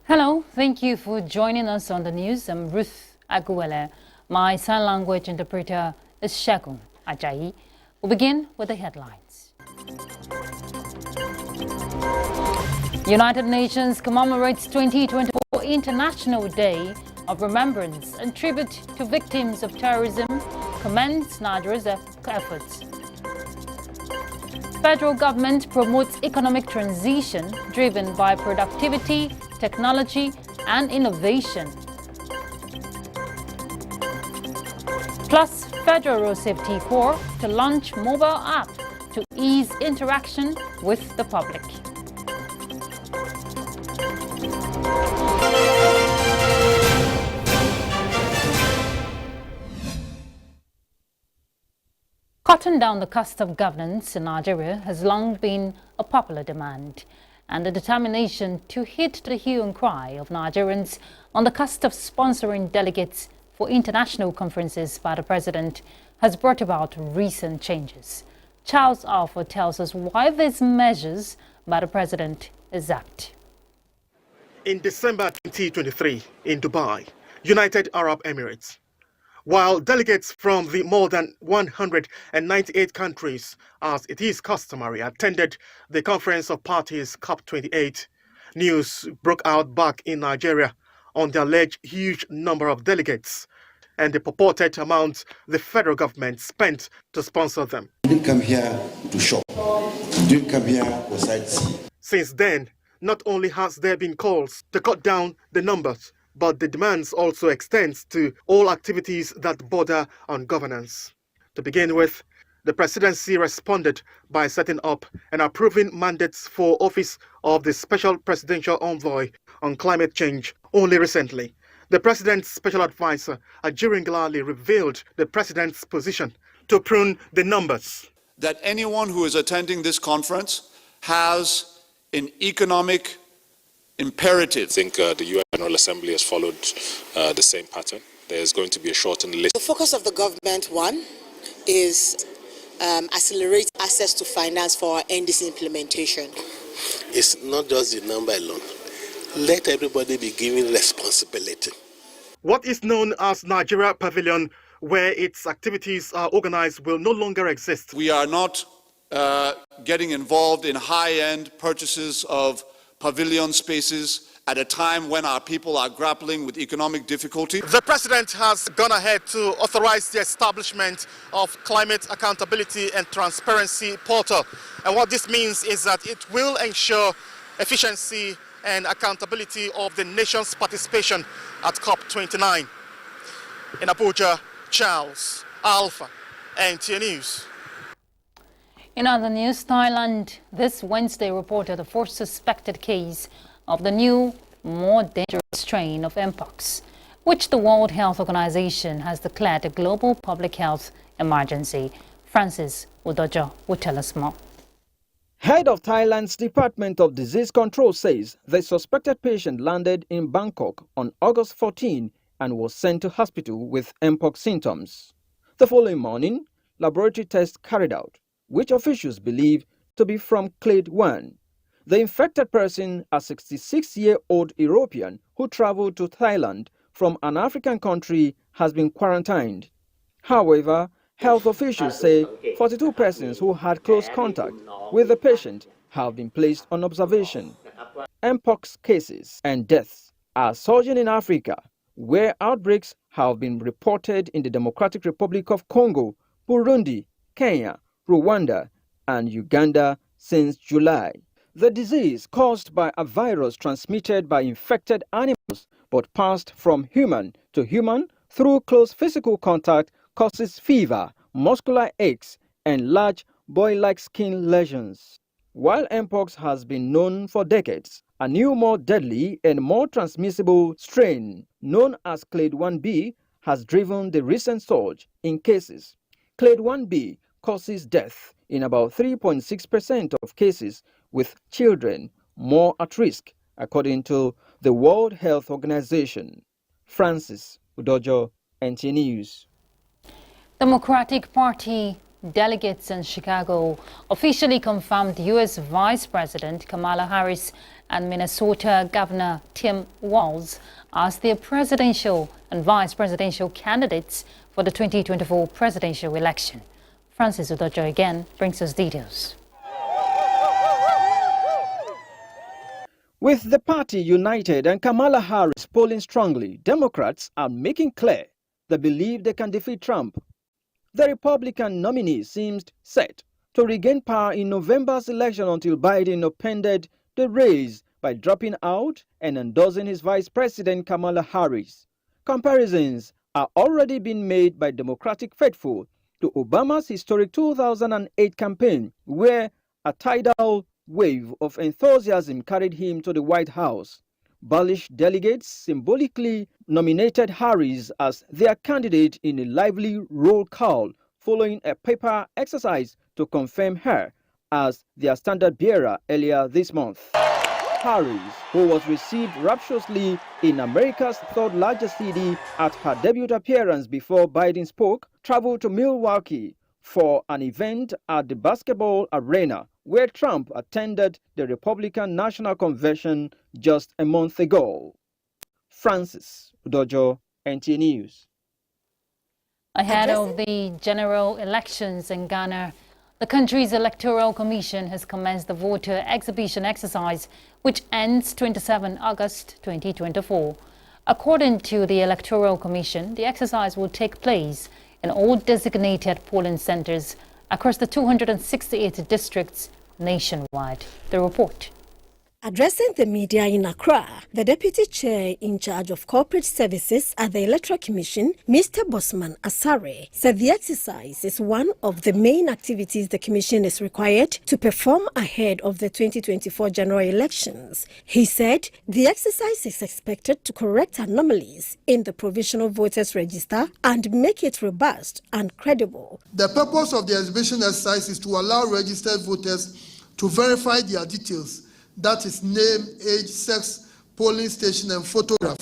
Hello, thank you for joining us on the news. I'm Ruth Aguele. My sign language interpreter is Shagun Ajayi. We'll begin with the headlines. United Nations commemorates 2024 International Day of Remembrance and tribute to victims of terrorism, commends Nigeria's efforts. Federal government promotes economic transition driven by productivity, technology and innovation. Plus, Federal Road Safety Corps to launch mobile app to ease interaction with the public. Cutting down the cost of governance in Nigeria has long been a popular demand, and the determination to hit the hue and cry of Nigerians on the cost of sponsoring delegates for international conferences by the president has brought about recent changes. Charles Alpha tells us why these measures by the president is apt. In December 2023 in Dubai, United Arab Emirates, while delegates from the more than 198 countries, as it is customary, attended the Conference of Parties COP28, news broke out back in Nigeria on the alleged huge number of delegates and the purported amount the federal government spent to sponsor them. You didn't come here to shop. You didn't come here for sightseeing. Since then, not only has there been calls to cut down the numbers, but the demands also extends to all activities that border on governance. To begin with, the presidency responded by setting up and approving mandates for office of the Special Presidential Envoy on Climate Change only recently. The president's special advisor, Ajirin Glali, revealed the president's position to prune the numbers. That anyone who is attending this conference has an economic imperative. I think the UN General Assembly has followed the same pattern. There's going to be a shortened list. The focus of the government, one, is accelerate access to finance for our NDC implementation. It's not just the number alone. Let everybody be given responsibility. What is known as Nigeria Pavilion, where its activities are organized, will no longer exist. We are not getting involved in high-end purchases of pavilion spaces at a time when our people are grappling with economic difficulty. The president has gone ahead to authorize the establishment of Climate Accountability and Transparency Portal. And what this means is that it will ensure efficiency and accountability of the nation's participation at COP29. In Abuja, Charles Alpha, NTA News. In other news, Thailand this Wednesday reported a fourth suspected case of the new, more dangerous strain of Mpox, which the World Health Organization has declared a global public health emergency. Francis Udojo will tell us more. Head of Thailand's Department of Disease Control says the suspected patient landed in Bangkok on August 14 and was sent to hospital with Mpox symptoms. The following morning, laboratory tests carried out, which officials believe to be from clade 1. The infected person, a 66-year-old European who traveled to Thailand from an African country, has been quarantined. However, health officials say 42 persons who had close contact with the patient have been placed on observation. Mpox cases and deaths are surging in Africa, where outbreaks have been reported in the Democratic Republic of Congo, Burundi, Kenya, Rwanda and Uganda since July. The disease, caused by a virus transmitted by infected animals but passed from human to human through close physical contact, causes fever, muscular aches and large boil-like skin lesions. While Mpox has been known for decades, a new, more deadly and more transmissible strain known as clade 1b has driven the recent surge in cases. Clade 1b causes death in about 3.6% of cases, with children more at risk, according to the World Health Organization. Francis Udojo, NTA News. Democratic Party delegates in Chicago officially confirmed U.S. Vice President Kamala Harris and Minnesota Governor Tim Walz as their presidential and vice presidential candidates for the 2024 presidential election. Francis Udojo again brings us details. With the party united and Kamala Harris polling strongly, Democrats are making clear they believe they can defeat Trump. The Republican nominee seems set to regain power in November's election until Biden upended the race by dropping out and endorsing his Vice President Kamala Harris. Comparisons are already being made by Democratic faithful to Obama's historic 2008 campaign, where a tidal wave of enthusiasm carried him to the White House. Bullish delegates symbolically nominated Harris as their candidate in a lively roll call following a paper exercise to confirm her as their standard bearer earlier this month. Harris, who was received rapturously in America's third largest city at her debut appearance before Biden spoke, traveled to Milwaukee for an event at the basketball arena where Trump attended the Republican National Convention just a month ago. Francis Udojo, NTA News. Ahead of the general elections in Ghana, the country's Electoral Commission has commenced the voter exhibition exercise, which ends 27 August 2024. According to the Electoral Commission, the exercise will take place in all designated polling centers across the 268 districts nationwide. The report. Addressing the media in Accra, the Deputy Chair in charge of corporate services at the Electoral Commission, Mr. Bosman Asare, said the exercise is one of the main activities the Commission is required to perform ahead of the 2024 general elections. He said the exercise is expected to correct anomalies in the provisional voters register and make it robust and credible. The purpose of the exhibition exercise is to allow registered voters to verify their details, that is name, age, sex, polling station and photograph,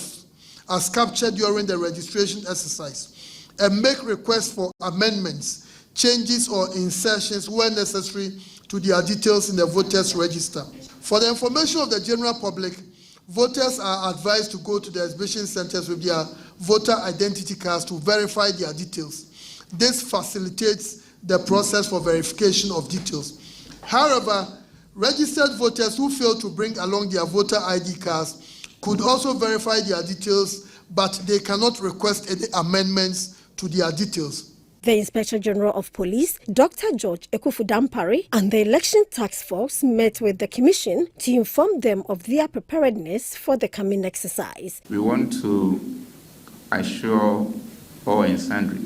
as captured during the registration exercise, and make requests for amendments, changes or insertions where necessary to their details in the voters register. For the information of the general public, voters are advised to go to the exhibition centers with their voter identity cards to verify their details. This facilitates the process for verification of details. However, registered voters who fail to bring along their voter ID cards could also verify their details, but they cannot request any amendments to their details. The Inspector General of Police, Dr. George Ekufu-Dampare, and the Election Task Force met with the Commission to inform them of their preparedness for the coming exercise. We want to assure all and sundry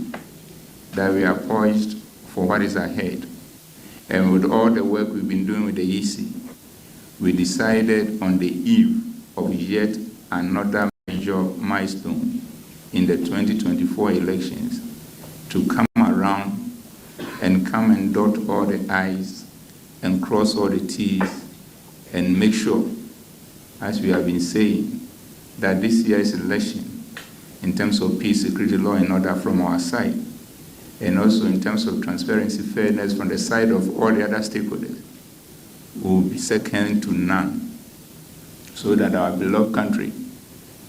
that we are poised for what is ahead. And with all the work we've been doing with the EC, we decided on the eve of yet another major milestone in the 2024 elections to come around and come and dot all the I's and cross all the T's and make sure, as we have been saying, that this year's election, in terms of peace, security, law and order from our side, and also in terms of transparency, fairness from the side of all the other stakeholders, will be second to none, so that our beloved country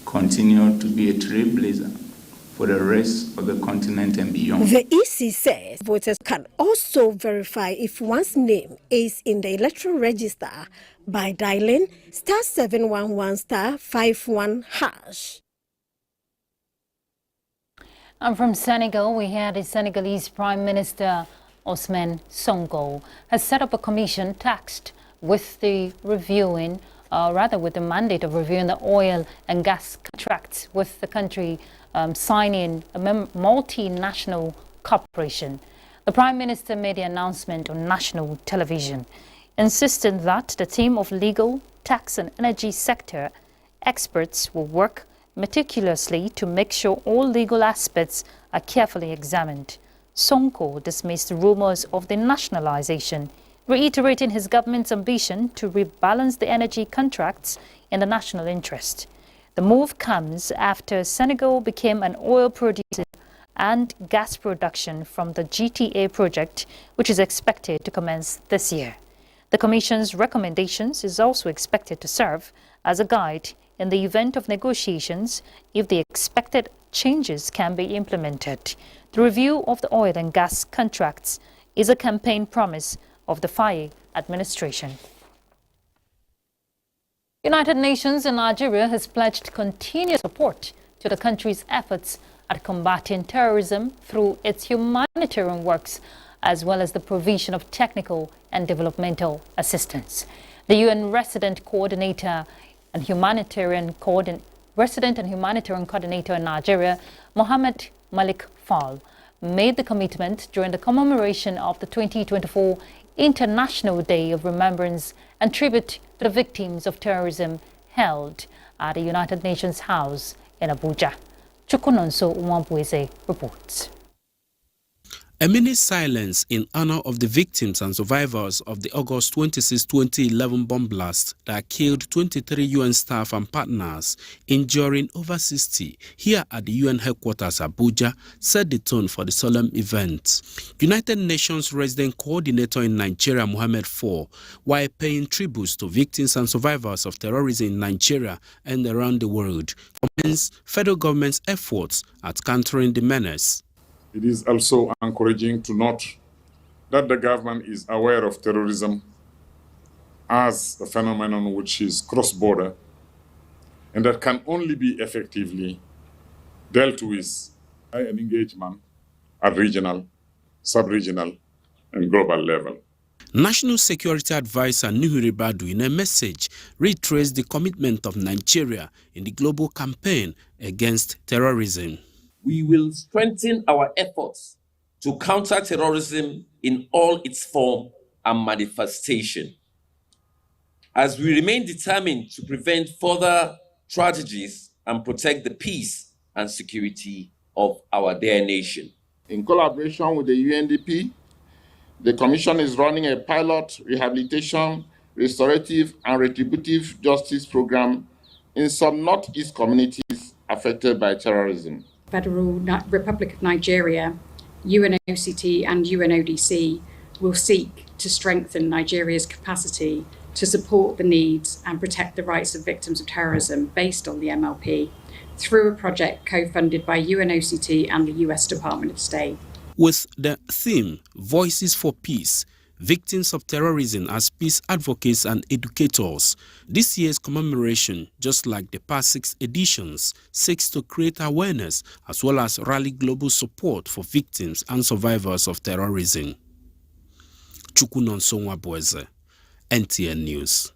continue to be a trailblazer for the rest of the continent and beyond. The EC says voters can also verify if one's name is in the electoral register by dialing *711 *51#. And from Senegal, we had the Senegalese Prime Minister Ousmane Sonko has set up a commission tasked with the with the mandate of reviewing the oil and gas contracts with the country signing a multinational corporation. The Prime Minister made the announcement on national television, insisting that the team of legal, tax and energy sector experts will work meticulously to make sure all legal aspects are carefully examined. Sonko dismissed rumors of the nationalization, reiterating his government's ambition to rebalance the energy contracts in the national interest. The move comes after Senegal became an oil producer and gas production from the GTA project, which is expected to commence this year. The Commission's recommendations is also expected to serve as a guide in the event of negotiations if the expected changes can be implemented. The review of the oil and gas contracts is a campaign promise of the Faye administration. United Nations in Nigeria has pledged continued support to the country's efforts at combating terrorism through its humanitarian works, as well as the provision of technical and developmental assistance. The UN resident and humanitarian coordinator in Nigeria, Mohammed Malik Fall, made the commitment during the commemoration of the 2024 International Day of Remembrance and Tribute to the Victims of Terrorism held at the United Nations House in Abuja. Chukunonso Umwambweze reports. A minute's silence in honor of the victims and survivors of the August 26, 2011 bomb blast that killed 23 UN staff and partners, injuring over 60 here at the UN headquarters Abuja, set the tone for the solemn event. United Nations resident coordinator in Nigeria, Mohammed Fall, while paying tributes to victims and survivors of terrorism in Nigeria and around the world, commends federal government's efforts at countering the menace. It is also encouraging to note that the government is aware of terrorism as a phenomenon which is cross-border and that can only be effectively dealt with by an engagement at regional, sub-regional, and global level. National Security Advisor Nuhu Ribadu, in a message, retraced the commitment of Nigeria in the global campaign against terrorism. We will strengthen our efforts to counter terrorism in all its form and manifestation. As we remain determined to prevent further tragedies and protect the peace and security of our dear nation. In collaboration with the UNDP, the Commission is running a pilot rehabilitation, restorative, and retributive justice program in some Northeast communities affected by terrorism. Federal Republic of Nigeria, UNOCT and UNODC will seek to strengthen Nigeria's capacity to support the needs and protect the rights of victims of terrorism based on the MLP through a project co-funded by UNOCT and the US Department of State. With the theme Voices for Peace, Victims of Terrorism as Peace Advocates and Educators, this year's commemoration, just like the past 6 editions, seeks to create awareness as well as rally global support for victims and survivors of terrorism. Chukunonso Umwambweze, NTA News.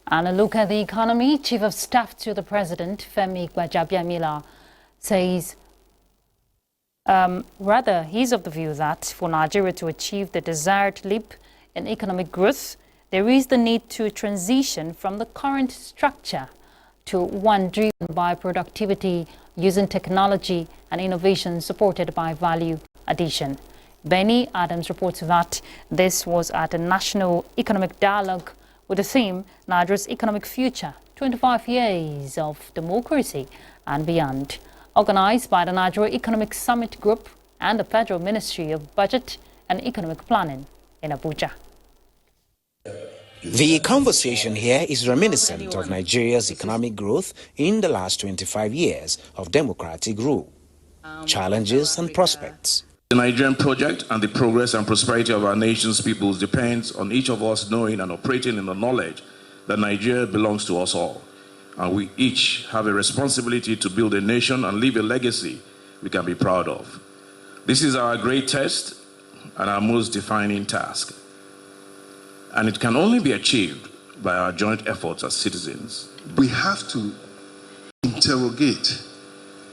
And a look at the economy. Chief of Staff to the President, Femi Gbajabiamila, says he's of the view that for Nigeria to achieve the desired leap in economic growth, there is the need to transition from the current structure to one driven by productivity using technology and innovation supported by value addition. Benny Adams reports that this was at a national economic dialogue with the theme Nigeria's Economic Future, 25 Years of Democracy and Beyond, organized by the Nigeria Economic Summit Group and the Federal Ministry of Budget and Economic Planning in Abuja. The conversation here is reminiscent of Nigeria's economic growth in the last 25 years of democratic rule, challenges and prospects. The Nigerian project and the progress and prosperity of our nation's peoples depends on each of us knowing and operating in the knowledge that Nigeria belongs to us all. And we each have a responsibility to build a nation and leave a legacy we can be proud of. This is our great test and our most defining task. And it can only be achieved by our joint efforts as citizens. We have to interrogate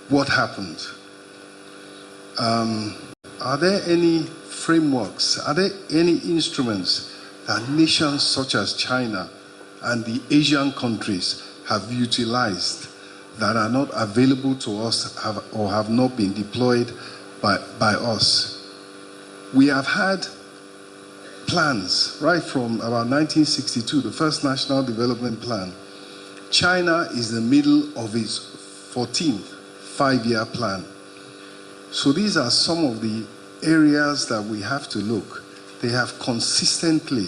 what happened. Are there any frameworks, are there any instruments that nations such as China and the Asian countries have utilized that are not available to us or have not been deployed by us? We have had plans right from about 1962, the first National Development Plan. China is in the middle of its 14th five-year plan. So these are some of the areas that we have to look. They have consistently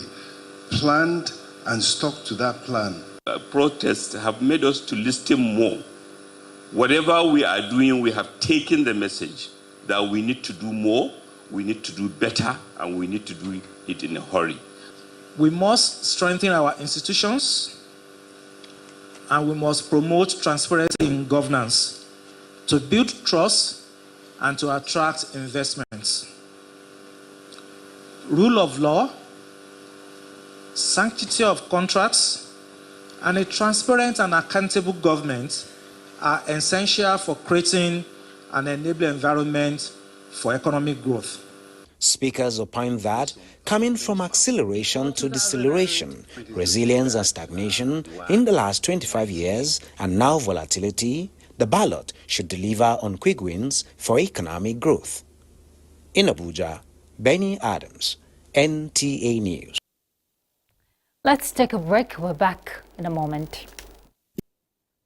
planned and stuck to that plan. Protests have made us to listen more. Whatever we are doing, we have taken the message that we need to do more, we need to do better, and we need to do it in a hurry. We must strengthen our institutions, and we must promote transparency in governance to build trust and to attract investments. Rule of law, sanctity of contracts, and a transparent and accountable government are essential for creating an enabling environment for economic growth. Speakers opine that, coming from acceleration to deceleration, resilience and stagnation in the last 25 years, and now volatility, the ballot should deliver on quick wins for economic growth. In Abuja, Benny Adams, NTA News. Let's take a break. We're back in a moment.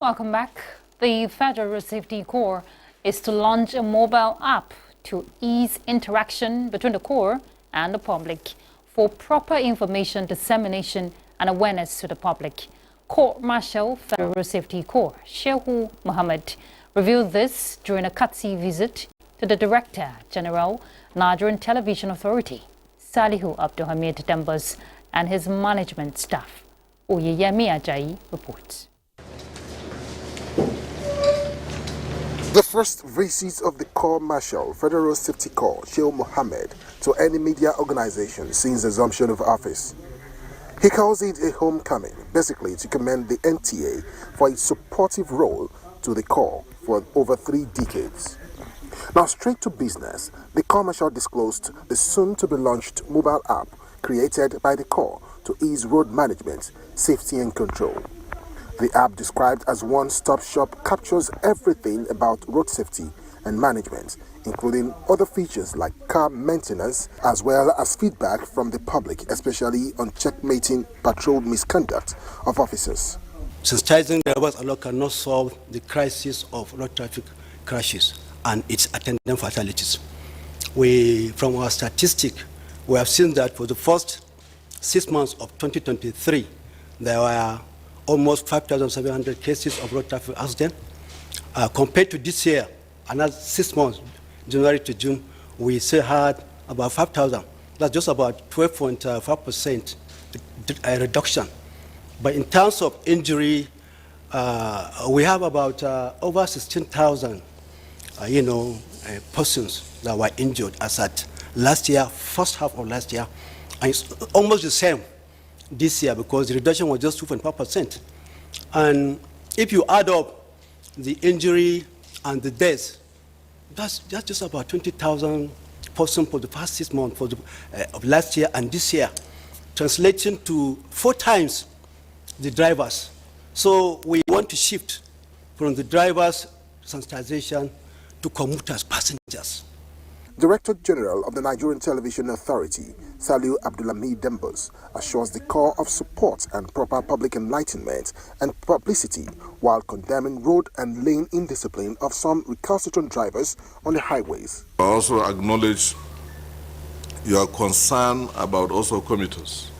Welcome back. The Federal Road Safety Corps is to launch a mobile app to ease interaction between the Corps and the public for proper information dissemination and awareness to the public. Court Marshal Federal Road Safety Corps Shehu Mohammed revealed this during a courtesy visit to the Director General, Nigerian Television Authority, Salihu Abdulhamid Dembas, and his management staff. Oyeyemi Ajayi reports. The first visit of the Corps Marshal, Federal Safety Corps, Shehu Mohammed, to any media organization since the assumption of office. He calls it a homecoming, basically to commend the NTA for its supportive role to the Corps for over 3 decades. Now, straight to business, the Corps Marshal disclosed the soon-to-be-launched mobile app created by the Corps to ease road management, safety and control. The app, described as one-stop shop, captures everything about road safety and management, including other features like car maintenance, as well as feedback from the public, especially on checkmating patrol misconduct of officers. Sensitizing drivers alone cannot solve the crisis of road traffic crashes and its attendant fatalities. From our statistic, we have seen that for the first 6 months of 2023, there were almost 5,700 cases of road traffic accident. Compared to this year, another 6 months, January to June, we still had about 5,000. That's just about 12.5% reduction. But in terms of injury, we have about over 16,000, persons that were injured as at last year, first half of last year, and it's almost the same this year because the reduction was just 2.5%. And if you add up the injury and the deaths, that's just about 20,000 persons for the past 6 months of last year and this year, translating to 4 times the drivers. So we want to shift from the drivers' sensitization to commuters, passengers. Director General of the Nigerian Television Authority, Salihu Abdulhamid Dembas, assures the Corps of support and proper public enlightenment and publicity while condemning road and lane indiscipline of some recalcitrant drivers on the highways. I also acknowledge your concern about also commuters.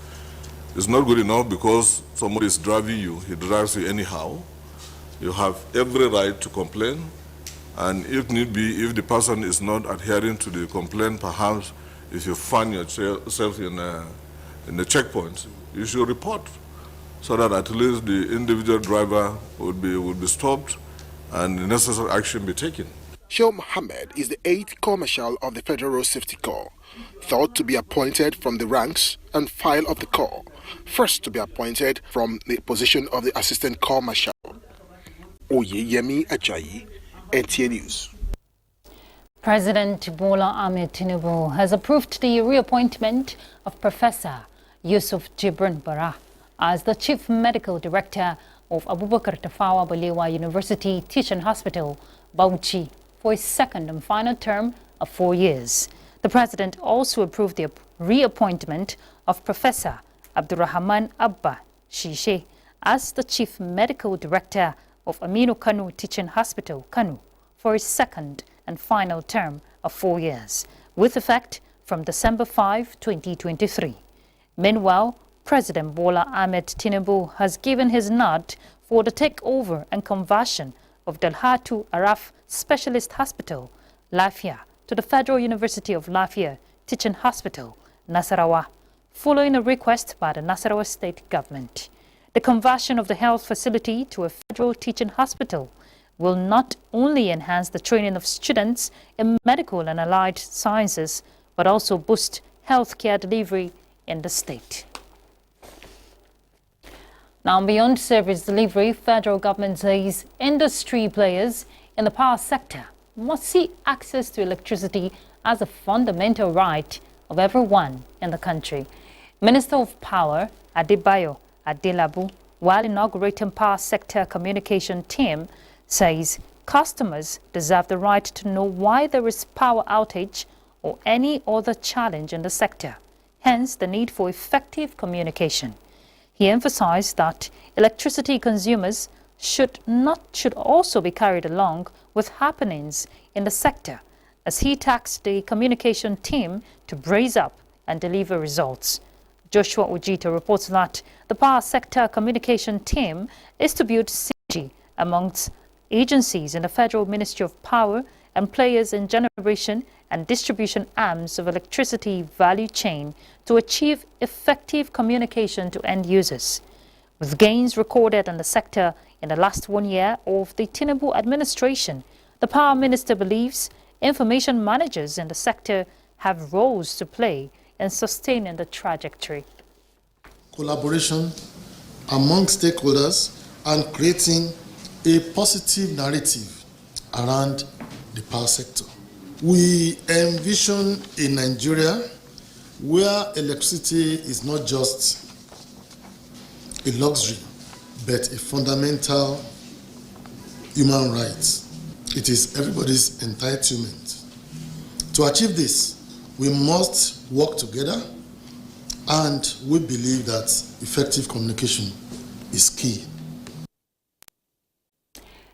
It's not good enough because somebody is driving you, he drives you anyhow. You have every right to complain. And if need be, if the person is not adhering to the complaint, perhaps if you find yourself in a checkpoint, you should report so that at least the individual driver would be stopped and the necessary action be taken. Shehu Mohammed is the 8th Corps Marshal of the Federal Road Safety Corps, thought to be appointed from the ranks and file of the Corps, first to be appointed from the position of the Assistant Corps Marshal. Oyeyemi Ajayi, NTA News. President Bola Ahmed Tinubu has approved the reappointment of Professor Yusuf Jibrin Bara as the Chief Medical Director of Abubakar Tafawa Balewa University Teaching Hospital, Bauchi, for his second and final term of 4 years. The President also approved the reappointment of Professor Abdurrahman Abba Shishe as the Chief Medical Director of Aminu Kano Teaching Hospital, Kano, for his second and final term of 4 years, with effect from December 5, 2023. Meanwhile, President Bola Ahmed Tinubu has given his nod for the takeover and conversion of Dalhatu Araf Specialist Hospital, Lafia, to the Federal University of Lafia Teaching Hospital, Nasarawa, following a request by the Nasarawa State Government. The conversion of the health facility to a federal teaching hospital will not only enhance the training of students in medical and allied sciences, but also boost healthcare delivery in the state. Now, beyond service delivery, federal government says industry players in the power sector must see access to electricity as a fundamental right of everyone in the country. Minister of Power Adebayo Adelabu, while inaugurating power sector communication team, says customers deserve the right to know why there is power outage or any other challenge in the sector, hence the need for effective communication. He emphasized that electricity consumers should also be carried along with happenings in the sector, as he tasked the communication team to brace up and deliver results. Joshua Ujita reports that the power sector communication team is to build synergy amongst agencies in the Federal Ministry of Power and players in generation and distribution arms of electricity value chain to achieve effective communication to end users. With gains recorded in the sector in the last 1 year of the Tinubu administration, the Power Minister believes information managers in the sector have roles to play in sustaining the trajectory. Collaboration among stakeholders and creating a positive narrative around the power sector. We envision a Nigeria where electricity is not just a luxury, but a fundamental human right. It is everybody's entitlement. To achieve this, we must work together, and we believe that effective communication is key.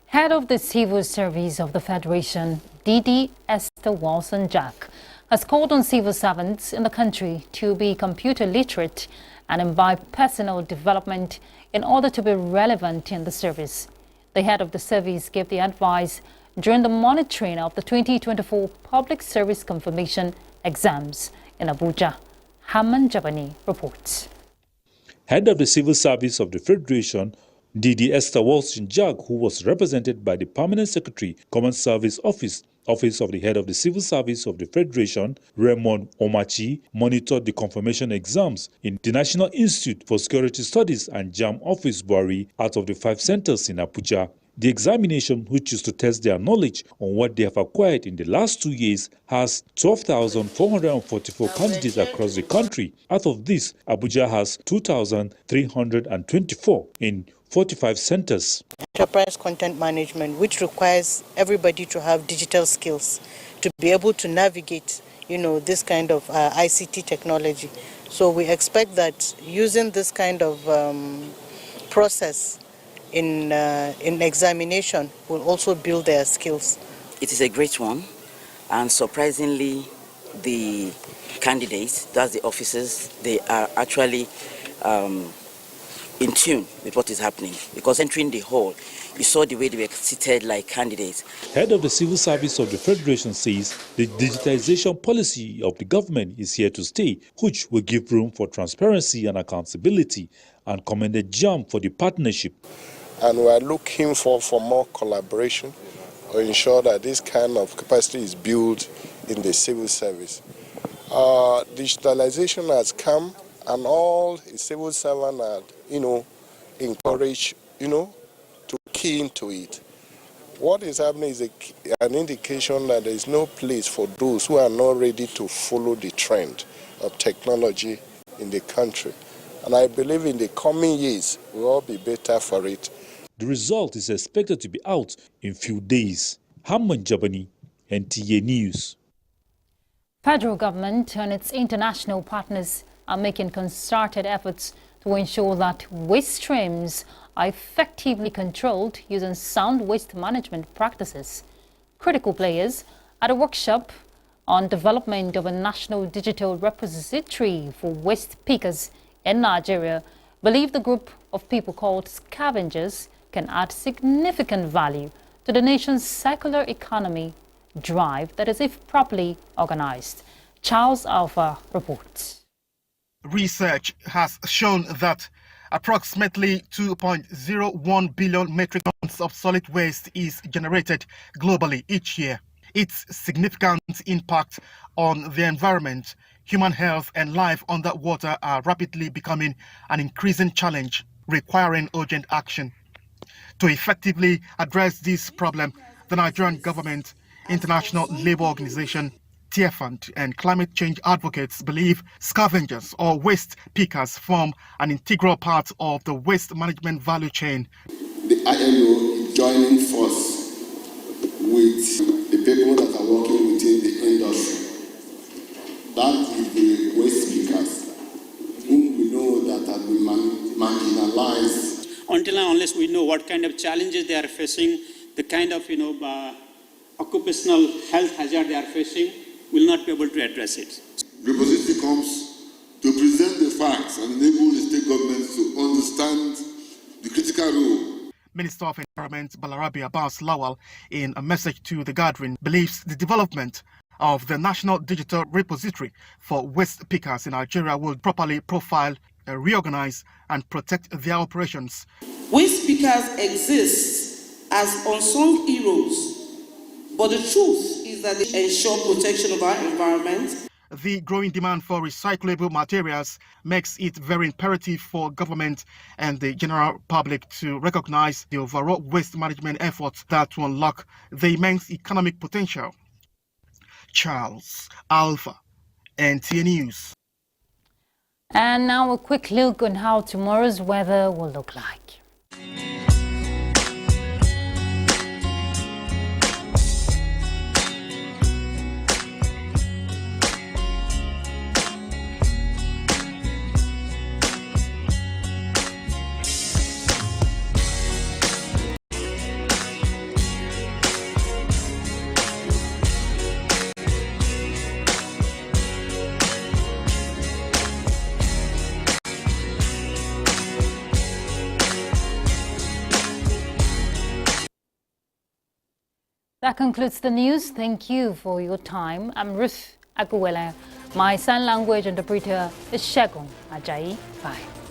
Head of the Civil Service of the Federation, DD Esther Wilson-Jack, has called on civil servants in the country to be computer literate and imbibe personal development in order to be relevant in the service. The head of the service gave the advice during the monitoring of the 2024 Public Service Confirmation exams in Abuja. Haman Jabani reports. Head of the Civil Service of the Federation, DD Esther Wilson-Jack, who was represented by the Permanent Secretary, Common Service Office of the Head of the Civil Service of the Federation, Raymond Omachi, monitored the confirmation exams in the National Institute for Security Studies and JAM Office Buhari out of the 5 centers in Abuja. The examination, which is to test their knowledge on what they have acquired in the last 2 years, has 12,444 candidates across the country. Out of this, Abuja has 2,324 in 45 centers. Enterprise content management, which requires everybody to have digital skills to be able to navigate, this kind of ICT technology. So we expect that using this kind of process in examination will also build their skills. It is a great one, and surprisingly, the candidates, that's the officers, they are actually in tune with what is happening, because entering the hall, you saw the way they were seated like candidates. Head of the Civil Service of the Federation says the digitization policy of the government is here to stay, which will give room for transparency and accountability, and commended JAM for the partnership. And we are looking for more collaboration to ensure that this kind of capacity is built in the civil service. Digitalization has come, and all civil servants are, encouraged, to key into it. What is happening is an indication that there is no place for those who are not ready to follow the trend of technology in the country. And I believe in the coming years, we'll all be better for it. The result is expected to be out in few days. Haman Jabani, NTA News. Federal government and its international partners are making concerted efforts to ensure that waste streams are effectively controlled using sound waste management practices. Critical players At a workshop on development of a national digital repository for waste pickers in Nigeria, believe the group of people called scavengers can add significant value to the nation's circular economy drive that is if properly organized. Charles Alpha reports. Research has shown that approximately 2.01 billion metric tons of solid waste is generated globally each year. Its significant impact on the environment, human health and life underwater are rapidly becoming an increasing challenge requiring urgent action. To effectively address this problem, the Nigerian government, International Labour Organization, Tier Fund and climate change advocates believe scavengers or waste pickers form an integral part of the waste management value chain. The ILO is joining force with the people that are working within the industry. That is the waste pickers, whom we know that have been marginalized. Until and unless we know what kind of challenges they are facing, the kind of occupational health hazard they are facing, will not be able to address it. Repository comes to present the facts and enable the state governments to understand the critical role. Minister of Environment Balarabe Abbas Lawal, in a message to the gathering, believes the development of the National Digital Repository for Waste Pickers in Nigeria will properly profile, reorganize and protect their operations. Waste pickers exist as unsung heroes, but the truth is that they ensure protection of our environment. The growing demand for recyclable materials makes it very imperative for government and the general public to recognize the overall waste management efforts that will unlock the immense economic potential. Charles Alpha, NTA News. And now a quick look on how tomorrow's weather will look like. That concludes the news. Thank you for your time. I'm Ruth Aguwele. My sign language interpreter is Shegun Ajayi. Bye.